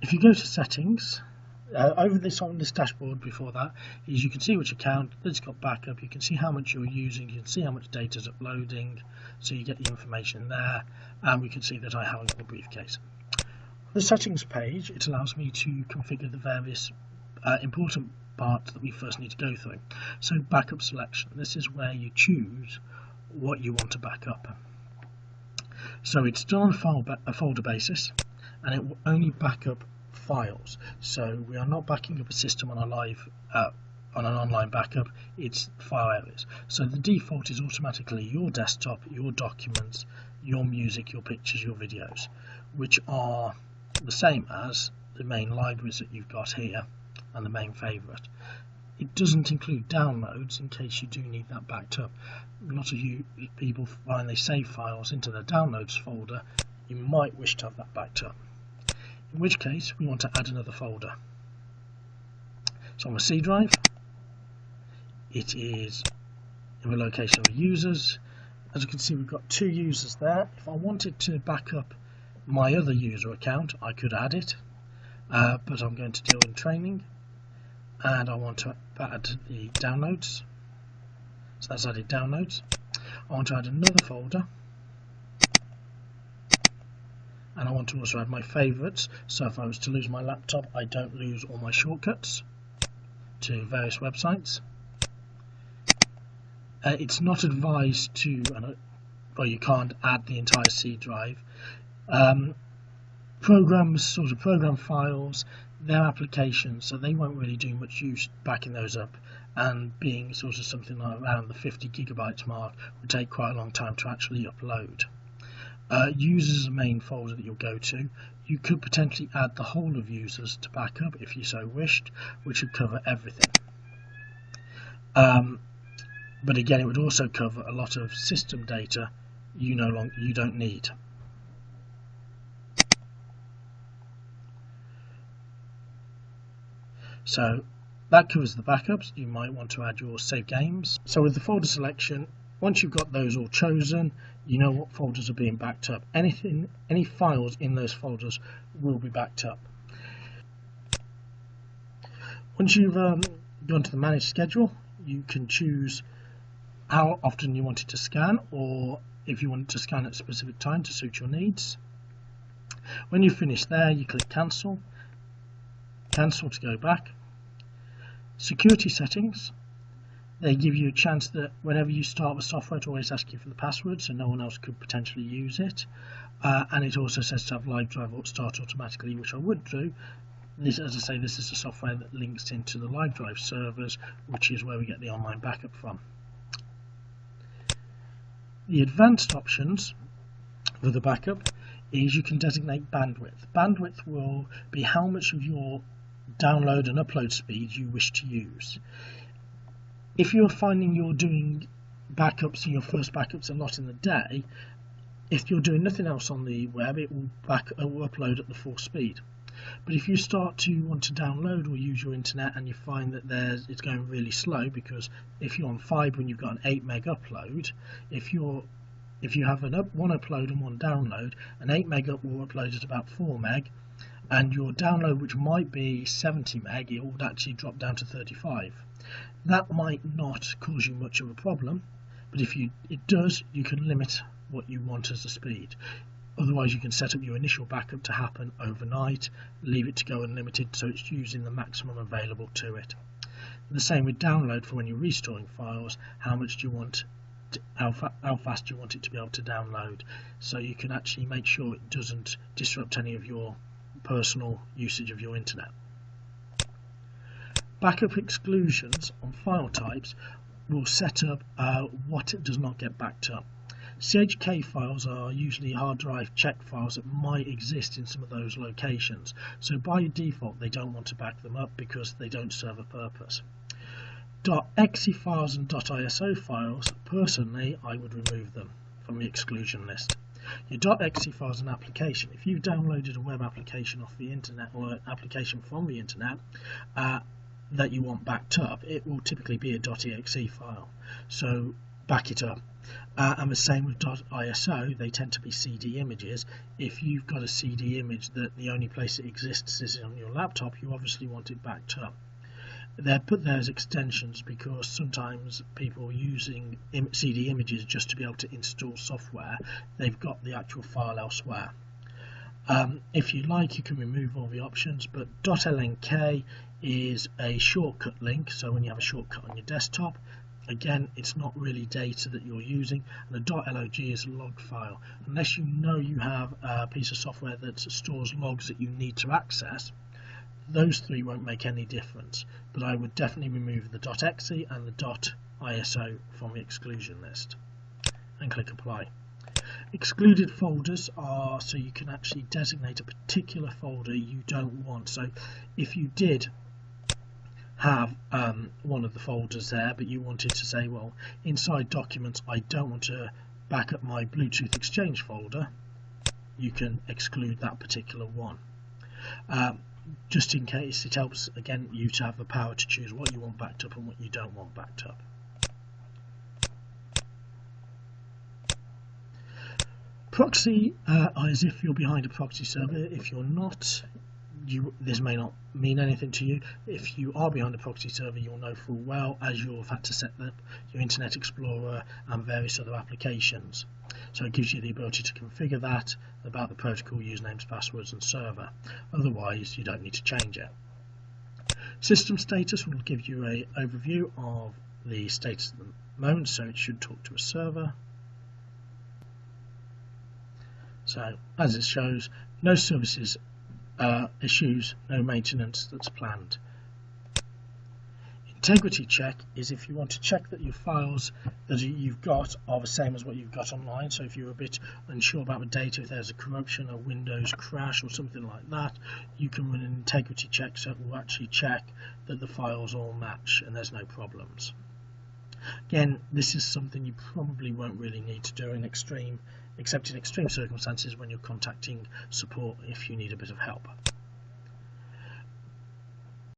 If you go to settings, over this on this dashboard before that is you can see which account that's got backup, you can see how much you're using, you can see how much data is uploading, so you get the information there, and we can see that I haven't got the briefcase. On the settings page, it allows me to configure the various important parts that we first need to go through. So backup selection, this is where you choose what you want to back up. So it's done on a folder basis, and it will only back up files. So we are not backing up a system on a live on an online backup, it's file areas. So the default is automatically your desktop, your documents, your music, your pictures, your videos, which are the same as the main libraries that you've got here and the main favorite. It doesn't include downloads in case you do need that backed up. A lot of you people find they save files into their downloads folder. You might wish to have that backed up, in which case we want to add another folder. So on the C drive, it is in the location of users. As you can see, we've got 2 users there. If I wanted to back up my other user account, I could add it, but I'm going to deal in training, and I want to add the downloads. So that's added downloads. I want to add another folder, and I want to also add my favorites, so if I was to lose my laptop, I don't lose all my shortcuts to various websites. It's not advised to, well, you can't add the entire C drive. Programs, sort of program files, their applications, so they won't really do much use backing those up, and being sort of something like around the 50 gigabytes mark would take quite a long time to actually upload. Users is the main folder that you'll go to. You could potentially add the whole of users to backup if you so wished, which would cover everything. But again, it would also cover a lot of system data you don't need. So that covers the backups. You might want to add your save games. So with the folder selection, once you've got those all chosen, you know what folders are being backed up. Any files in those folders will be backed up. Once you've gone to the manage schedule, you can choose how often you want it to scan, or if you want it to scan at a specific time to suit your needs. When you finish there, you click cancel to go back. Security settings, they give you a chance that whenever you start the software, to always ask you for the password, so no one else could potentially use it. And it also says to have live drive start automatically, which I would do. This, as I say, this is the software that links into the live drive servers, which is where we get the online backup from. The advanced options for the backup is you can designate bandwidth. Bandwidth will be how much of your download and upload speed you wish to use. If you're finding you're doing backups and your first backups a lot in the day, if you're doing nothing else on the web, it will upload at the full speed. But if you start to want to download or use your internet and you find that it's going really slow, because if you're on fibre and you've got an 8 meg upload, if you have one upload and one download, an 8 meg up will upload at about 4 meg, and your download, which might be 70 meg, it would actually drop down to 35. That might not cause you much of a problem, but if it does, you can limit what you want as the speed. Otherwise, you can set up your initial backup to happen overnight, leave it to go unlimited, so it's using the maximum available to it. The same with download for when you're restoring files. How much do you want? How fast do you want it to be able to download? So you can actually make sure it doesn't disrupt any of your personal usage of your internet. Backup exclusions on file types will set up what does not get backed up. CHK files are usually hard drive check files that might exist in some of those locations, so by default they don't want to back them up because they don't serve a purpose. .exe files and .iso files, personally I would remove them from the exclusion list. Your .exe files and application, if you've downloaded a web application off the internet or an application from the internet that you want backed up, it will typically be a .exe file. So back it up. And the same with .iso, they tend to be CD images. If you've got a CD image that the only place it exists is on your laptop, you obviously want it backed up. They're put there as extensions because sometimes people using CD images just to be able to install software, they've got the actual file elsewhere. If you like, you can remove all the options, but .lnk is a shortcut link, so when you have a shortcut on your desktop, again, it's not really data that you're using, and the .log is a log file. Unless you know you have a piece of software that stores logs that you need to access, those three won't make any difference, but I would definitely remove the .exe and the .iso from the exclusion list and click apply. Excluded folders are so you can actually designate a particular folder you don't want. So if you did have one of the folders there, but you wanted to say, well, inside documents I don't want to back up my Bluetooth Exchange folder, you can exclude that particular one. Just in case, it helps again you to have the power to choose what you want backed up and what you don't want backed up. Proxy is if you're behind a proxy server. If you're not, this may not mean anything to you. If you are behind a proxy server, you'll know full well, as you'll have had to set up your Internet Explorer and various other applications. So it gives you the ability to configure that about the protocol, usernames, passwords and server. Otherwise, you don't need to change it. System status will give you an overview of the status at the moment, so it should talk to a server. So as it shows, no services issues, no maintenance that's planned. Integrity check is if you want to check that your files that you've got are the same as what you've got online. So if you're a bit unsure about the data, if there's a corruption, a Windows crash or something like that, you can run an integrity check, so it will actually check that the files all match and there's no problems. Again, this is something you probably won't really need to do except in extreme circumstances when you're contacting support if you need a bit of help.